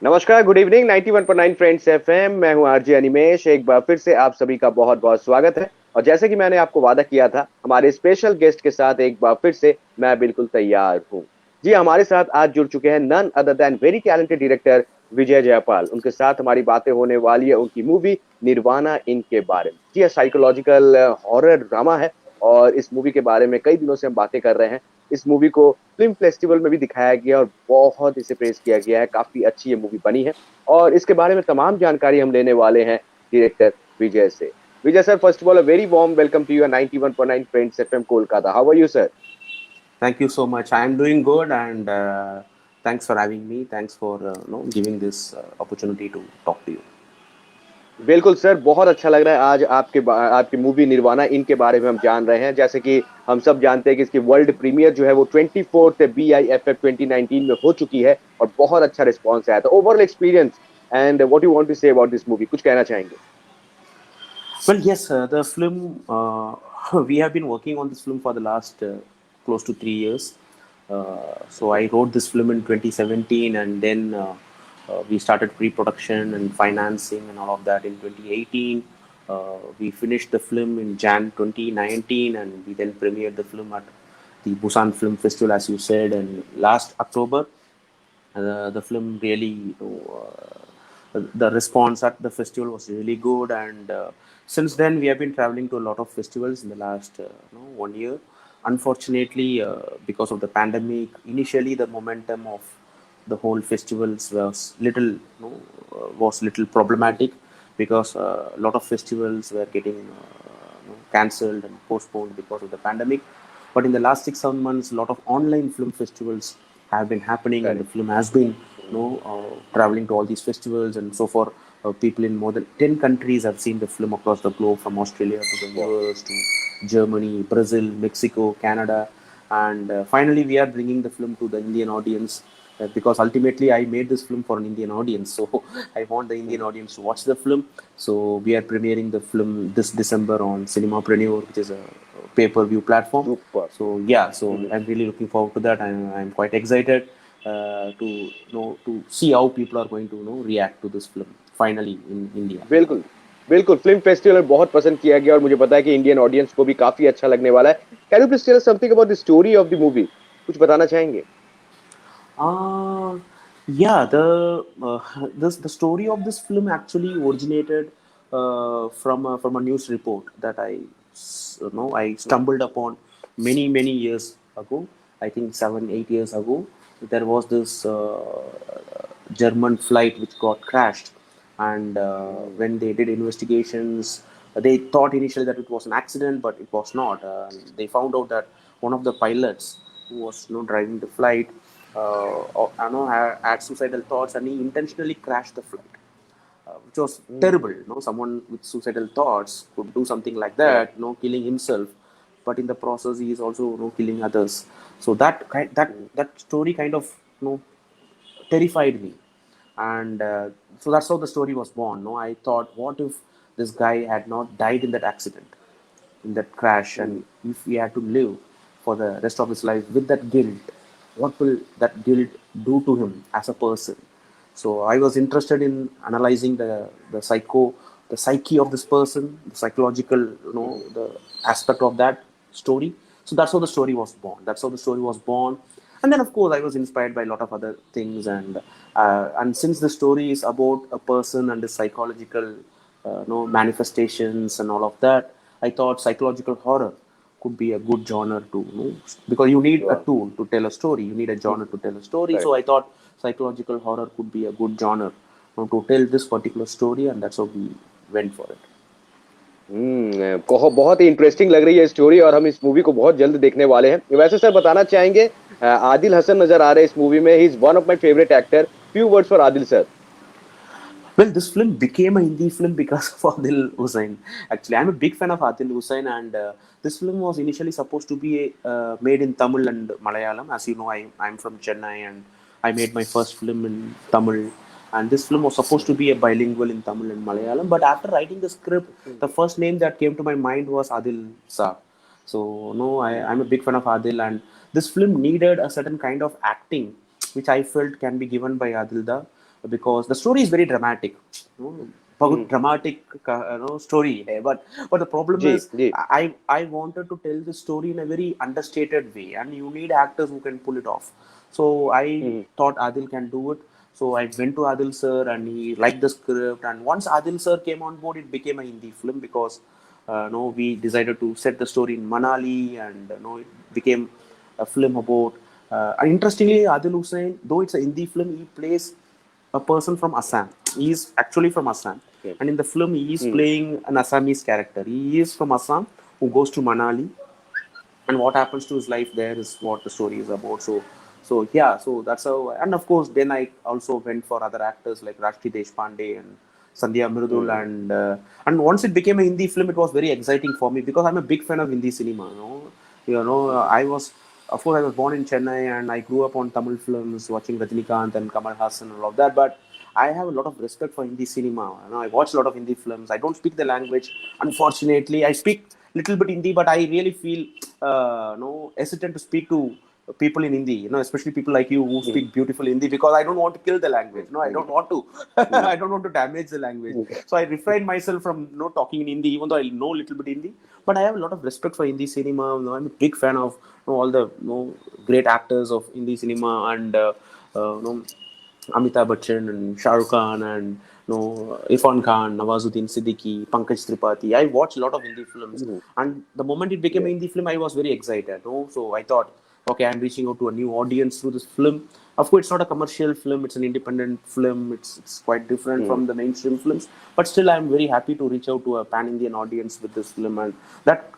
नमस्कार, good evening. 91.9 friends FM. मैं हूं आरजे अनिमेश। एक बार फिर से आप सभी का बहुत बहुत स्वागत है। और जैसे कि मैंने आपको वादा किया था, हमारे स्पेशल गेस्ट के साथ एक बार फिर से मैं बिल्कुल तैयार हूं। जी, हमारे साथ आज जुड़ चुके हैं none other than very talented director Vijay Jaipal. उनके साथ हमारी बातें होने वाली है उनकी मूवी निर्वाणा इन के बारे में। जी, साइकोलॉजिकल हॉरर ड्रामा है। और इस मूवी के बारे में कई दिनों से हम बातें कर रहे हैं। इस मूवी को फिल्म फेस्टिवल में भी दिखाया गया और बहुत इसे प्रेज किया गया है। काफी अच्छी ये मूवी बनी है। और इसके बारे में तमाम जानकारी हम लेने वाले हैं डायरेक्टर विजय से। Vijay sir, first of all a very warm welcome to your 91.9 friends FM Kolkata. How are you sir? Thank you so much. I am doing good, and thanks for having me. Thanks for giving this opportunity to talk to you. बिल्कुल sir, बहुत अच्छा लग रहा है आज आपकी movie nirvana इनके बारे में हम जान रहे हैं। जैसे कि हम सब जानते हैं कि इसकी वर्ल्ड प्रीमियर जो है वो 24th BIFF 2019 में हो चुकी है और बहुत अच्छा रिस्पॉन्स आया था। Overall experience and what you want to say about this movie, कुछ कहना चाहेंगे? Well, yes, the film. We have been working on this film for the last close to 3 years. So I wrote this film in 2017, and then we started pre-production and financing and all of that in 2018. We finished the film in Jan 2019, and we then premiered the film at the Busan Film Festival, as you said, and last October. The film really, the response at the festival was really good, and since then we have been traveling to a lot of festivals in the last 1 year. Unfortunately, because of the pandemic, initially the momentum of the whole festivals was little problematic because a lot of festivals were getting cancelled and postponed because of the pandemic. But in the last 6 7 months, a lot of online film festivals have been happening, and the correct. film has been traveling to all these festivals. And so far, people in more than 10 countries have seen the film across the globe, from Australia to the US to Germany, Brazil, Mexico, Canada. And finally, we are bringing the film to the Indian audience because ultimately I made this film for an Indian audience. So I want the Indian audience to watch the film. So we are premiering the film this December on Cinemapreneur, which is a pay-per-view platform. Super. So yeah, so I'm really looking forward to that. I'm quite excited to see how people are going to react to this film finally in India. बिल्कुल। बिल्कुल, film festival में बहुत पसंद किया गया और मुझे पता है कि इंडियन ऑडियंस को भी काफी अच्छा लगने वाला है। Can you please tell us something about the story of the movie? कुछ बताना चाहेंगे? Uh, yeah, the story of this film actually originated from a news report that I stumbled upon many years ago. I think 7 8 years ago, there was this German flight which got crashed, and when they did investigations, they thought initially that it was an accident, but it was not. They found out that one of the pilots who was driving the flight had suicidal thoughts, and he intentionally crashed the flight, which was terrible. Someone with suicidal thoughts could do something like correct. that, killing himself, but in the process he is also killing others. So that story kind of terrified me, and so that's how the story was born. No, I thought, what if this guy had not died in that accident, in that crash, and if he had to live for the rest of his life with that guilt, what will that guilt do to him as a person? So I was interested in analyzing the psyche of this person, the psychological, the aspect of that story. So that's how the story was born. That's how the story was born. And then, of course, I was inspired by a lot of other things. And since the story is about a person and his psychological, manifestations and all of that, I thought psychological horror could be a good genre to because you need a tool to tell a story. You need a genre to tell a story. So correct. I thought psychological horror could be a good genre to tell this particular story, and that's how we went for it. बहुत बहुत ही interesting लग रही है story और हम इस movie को बहुत जल्द देखने वाले हैं। वैसे सर बताना चाहेंगे, आदिल हसन नजर आ रहे हैं इस मूवी में। He is one of my favourite actor. Few words for Adil sir. Well, this film became a Hindi film because of Adil Hussain. Actually, I'm a big fan of Adil Hussain, and this film was initially supposed to be made in Tamil and Malayalam. As you know, I'm from Chennai, and I made my first film in Tamil. And this film was supposed to be a bilingual in Tamil and Malayalam. But after writing the script, the first name that came to my mind was Adil Saab. So, no, I'm a big fan of Adil, and this film needed a certain kind of acting, which I felt can be given by Adil Da. because the story is very dramatic. You know, hmm, dramatic story है. But the problem जी is जी I wanted to tell the story in a very understated way, and you need actors who can pull it off. So I hmm, thought Adil can do it. So I went to Adil sir, and he liked the script. And once Adil sir came on board, it became a Hindi film because no, we decided to set the story in Manali, and no, it became a film about. And interestingly, Adil Hussain, though it's a Hindi film, he plays a person from Assam. He is actually from Assam, okay, and in the film, he is hmm, playing an Assamese character. He is from Assam who goes to Manali, and what happens to his life there is what the story is about. So yeah, so that's how. And of course, then I also went for other actors like Rashti Deshpande and Sandhya Mridul, hmm, and once it became a Hindi film, it was very exciting for me because I'm a big fan of Hindi cinema. I was. Of course, I was born in Chennai and I grew up on Tamil films, watching Rajinikanth and Kamal Hassan and all of that. But I have a lot of respect for Hindi cinema. I watch a lot of Hindi films. I don't speak the language, unfortunately. I speak little bit Hindi, but I really feel hesitant to speak to people in Hindi. Especially people like you who hmm, speak beautiful Hindi because I don't want to kill the language. No, I hmm, don't want to. Hmm, I don't want to damage the language. So I refrain myself from talking in Hindi, even though I know a little bit Hindi. But I have a lot of respect for Hindi cinema. I'm a big fan of all the great actors of Hindi cinema and uh, you know, Amitabh Bachchan and Shah Rukh Khan and Irfan Khan, Nawazuddin Siddiqui, Pankaj Tripathi. I watched a lot of Hindi films, hmm, and the moment it became a yeah, Hindi film, I was very excited. So I thought, okay, I'm reaching out to a new audience through this film. Of course, it's not a commercial film; it's an independent film. It's quite different hmm, from the mainstream films, but still, I'm very happy to reach out to a pan Indian audience with this film, and that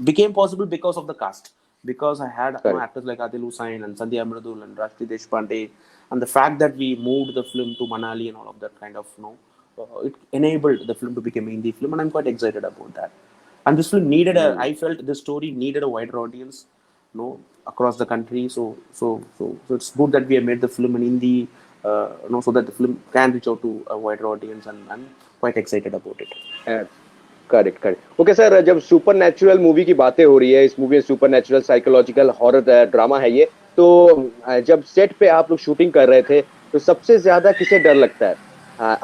became possible because of the cast. Because I had correct, actors like Adil Hussain and Sandhya Mridul and Rashti Deshpande, and the fact that we moved the film to Manali and all of that kind of it enabled the film to become a Hindi film, and I'm quite excited about that. And this film needed hmm, I felt this story needed a wider audience, across the country. So it's good that we have made the film in Hindi, so that the film can reach out to a wider audience, and I'm quite excited about it. Correct correct okay sir जब super natural movie की बातें हो रही है इस movie में super natural psychological horror drama है ये तो जब सेट पे आप लोग शूटिंग कर रहे थे तो सबसे ज्यादा किसे डर लगता है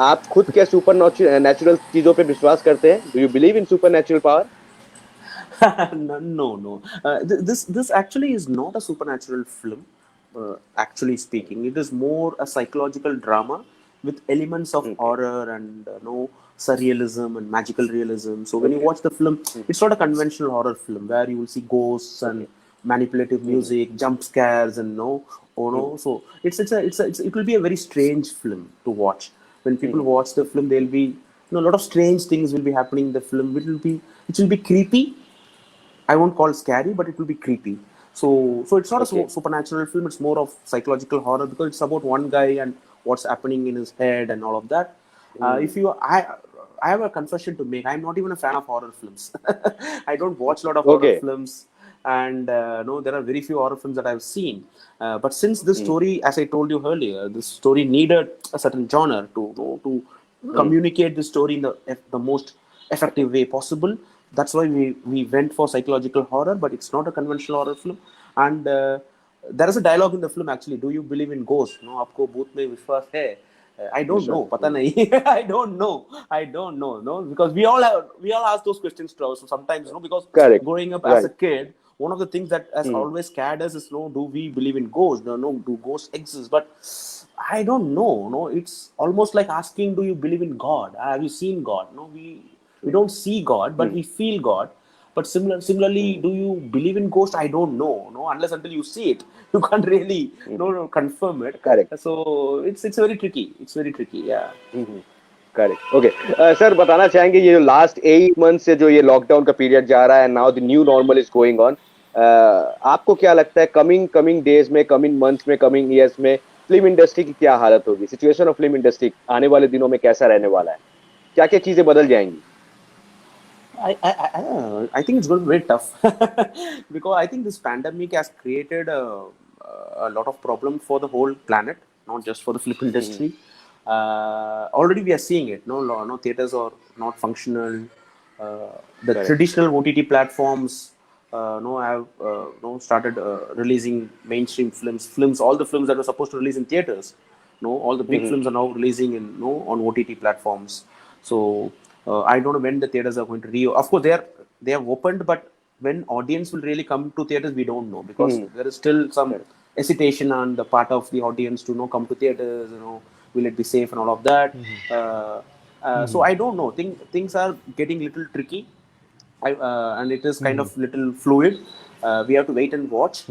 आप खुद क्या सुपर नेचुरल चीजों पे विश्वास करते हैं do you believe in super natural power No, no, no. This actually is not a supernatural film. Actually speaking, it is more a psychological drama with elements of okay horror and no surrealism and magical realism. So when you watch the film, it's not a conventional horror film where you will see ghosts and okay manipulative music, jump scares, and So it will be a very strange film to watch. When people watch the film, there'll be a lot of strange things will be happening in the film. It will be creepy. I won't call scary, but it will be creepy. So it's not a okay supernatural film. It's more of psychological horror because it's about one guy and what's happening in his head and all of that. If you, I have a confession to make. I'm not even a fan of horror films. I don't watch a lot of horror okay films, and no, there are very few horror films that I've seen. But since this story, as I told you earlier, this story needed a certain genre to communicate the story in the most effective way possible. That's why we went for psychological horror, but it's not a conventional horror film. And there is a dialogue in the film actually. Do you believe in ghosts? No, आपको भूत में विश्वास है? I don't know. विश्वास पता नहीं. I don't know. I don't know. No, because we all ask those questions to us. So sometimes, because correct growing up as a right kid, one of the things that has always scared us is, no, do we believe in ghosts? No, do ghosts exist? But I don't know. No, it's almost like asking, do you believe in God? Have you seen God? No, we don't see God, but we feel God. But similarly, do you believe in ghosts? I don't know. No, unless until you see it, you can't really no confirm it. Correct So it's very tricky. It's very tricky. Yeah. Correct okay sir बताना चाहेंगे ये जो last 8 month से जो ये lockdown का period जा रहा है now the new normal is going on आपको क्या लगता है कमिंग कमिंग डेज में कमिंग मंथ्स में कमिंग ईयर्स में फिल्म इंडस्ट्री की क्या हालत होगी सिचुएशन ऑफ फिल्म इंडस्ट्री आने वाले दिनों में कैसा रहने वाला है क्या क्या चीजें बदल जाएंगी I think it's going to be very tough because I think this pandemic has created a lot of problem for the whole planet, not just for the film hmm, industry. Already we are seeing it. No theaters are not functional. The correct traditional OTT platforms, no, have no started releasing mainstream films. All the films that were supposed to release in theaters. All the big films are now releasing in on OTT platforms. So I don't know when the theaters are going to re. Of course, they have opened, but when audience will really come to theaters, we don't know, because there is still some Correct. hesitation on the part of the audience to come to theaters. Will it be safe and all of that? So I don't know. Things are getting little tricky. And it is kind of little fluid. We have to wait and watch.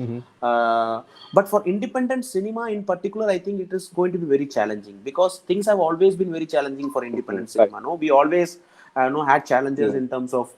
But for independent cinema in particular, I think it is going to be very challenging, because things have always been very challenging for independent Correct. cinema. No, we always had challenges in terms of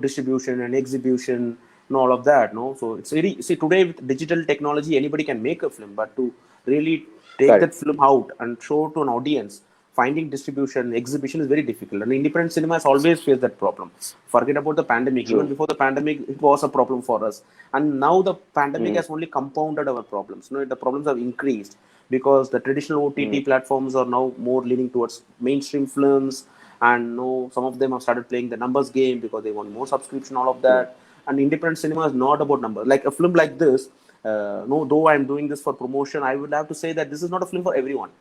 distribution and exhibition and all of that. No, so it's really, see, today with digital technology, anybody can make a film, but to really take that Correct. film out and show to an audience, finding distribution, exhibition is very difficult. And independent cinema has always faced that problem. Forget about the pandemic. Even True. before the pandemic, it was a problem for us. And now the pandemic Mm, has only compounded our problems. The problems have increased, because the traditional OTT mm, platforms are now more leaning towards mainstream films. And some of them have started playing the numbers game, because they want more subscription, all of mm, that. And independent cinema is not about numbers. Like a film like this, no, though I'm doing this for promotion, I would have to say that this is not a film for everyone.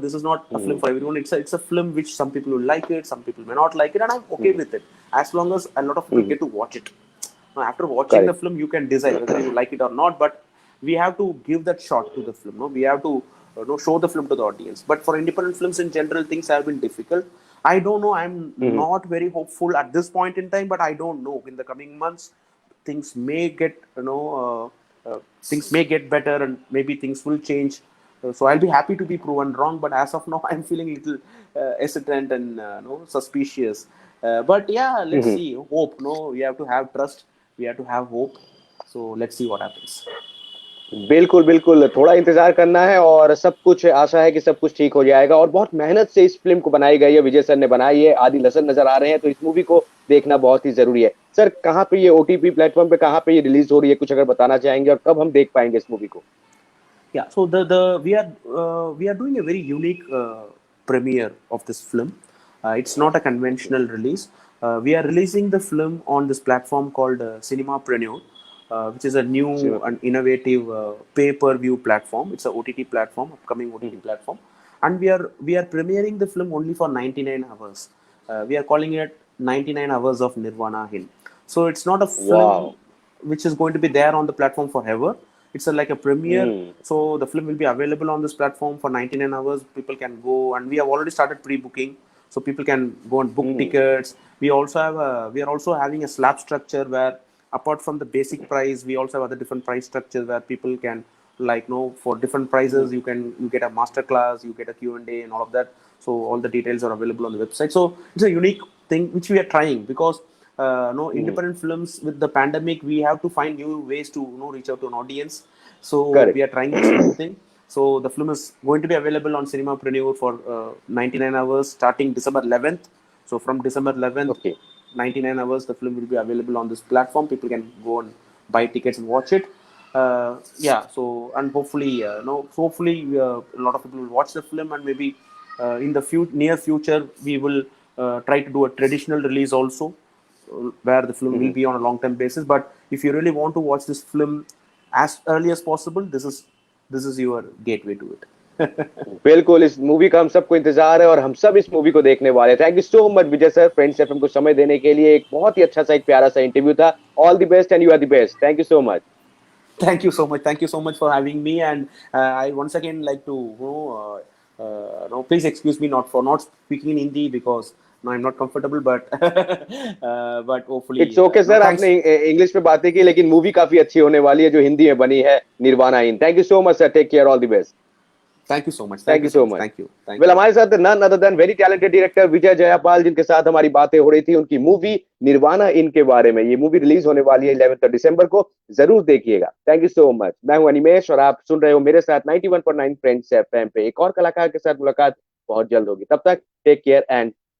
This is not a film mm, for everyone. It's a film which some people will like it, some people may not like it, and I'm okay mm, with it, as long as a lot of people mm. get to watch it. Now, after watching the Correct. film, you can decide whether you like it or not. But we have to give that shot to the film. No, we have to show the film to the audience. But for independent films in general, things have been difficult. I don't know. I'm Mm, not very hopeful at this point in time, but I don't know. In the coming months, things may get things may get better, and maybe things will change. So I'll be happy to be proven wrong, but as of now, I'm feeling a little hesitant and suspicious. But yeah, let's mhm. see. Hope. No, we have to have trust. We have to have hope. So let's see what happens. बिल्कुल बिल्कुल, थोड़ा इंतजार करना है और सब कुछ आशा है कि सब कुछ ठीक हो जाएगा। और बहुत मेहनत से इस फिल्म को बनाई गई है, विजय सर ने बनाई है, आदि लसन नजर आ रहे हैं, तो इस मूवी को देखना बहुत ही जरूरी है। सर, कहाँ पे ये ओटीपी प्लेटफॉर्म पे कहाँ पे ये रिलीज हो रही है, कुछ अगर बताना चाहेंगे, और कब हम देख पाएंगे इस मूवी को? Yeah, so the we are doing a very unique premiere of this film. It's not a conventional release. We are releasing the film on this platform called Cinemapreneur, which is a new cinema and innovative pay-per-view platform. It's a OTT platform, upcoming OTT hmm, platform, and we are premiering the film only for 99 hours. We are calling it 99 hours of Nirvana Inn. So it's not a वाह। film which is going to be there on the platform forever. It's like a premiere. Hmm, So the film will be available on this platform for 99 hours. People can go, and we have already started pre-booking, so people can go and book hmm, tickets. We are also having a slab structure where, apart from the basic price, we also have other different price structures where people can, like, for different prices, hmm, you get a master class, you get a Q&A and all of that. So all the details are available on the website. So it's a unique thing which we are trying, because no hmm. independent films, with the pandemic, we have to find new ways to reach out to an audience. So we correct. are trying this new thing. So the film is going to be available on Cinemapreneur for 99 hours starting December 11th. So from December 11th, okay. 99 hours, the film will be available on this platform. People can go and buy tickets and watch it. Yeah, so, and hopefully no hopefully a lot of people will watch the film, and maybe in the near future we will try to do a traditional release also, where the film will hmm. be on a long term basis. But if you really want to watch this film as early as possible, this is your gateway to it. बिल्कुल, इस movie का हम सबको इंतजार है और हम सब इस मूवी को देखने वाले हैं। Thank you so much Vijay sir, friends FM को समय देने के लिए। एक बहुत ही अच्छा सा, एक प्यारा सा इंटरव्यू था। All the best and you are the best. Thank you so much. Thank you so much. Thank you so much for having me. And I once again like to, no, please excuse me not for not speaking in Hindi, because no, I'm not comfortable. But but it's hopefully, okay no, sir, आपने thanks. English में बातें की, लेकिन movie काफी अच्छी होने वाली है जो हिंदी में बनी है, Nirvana Inn. Thank you so much sir, take care, all the best. Thank you so much. Thank thank you you so so much. Much. Thank you. Thank well, you. हमारे साथ none other than very talented director Vijay Jaipal, जिनके साथ हमारी बातें हो रही थी उनकी मूवी निर्वाणा इन के बारे में। ये मूवी रिलीज होने वाली है 11 दिसंबर को, जरूर देखिएगा। Thank you so much. मैं हूं अनिमेश और आप सुन रहे हो मेरे साथ 91.9 फ्रेंड्स एफएम पे। एक और कलाकार के साथ मुलाकात बहुत जल्द होगी, तब तक टेक केयर एंड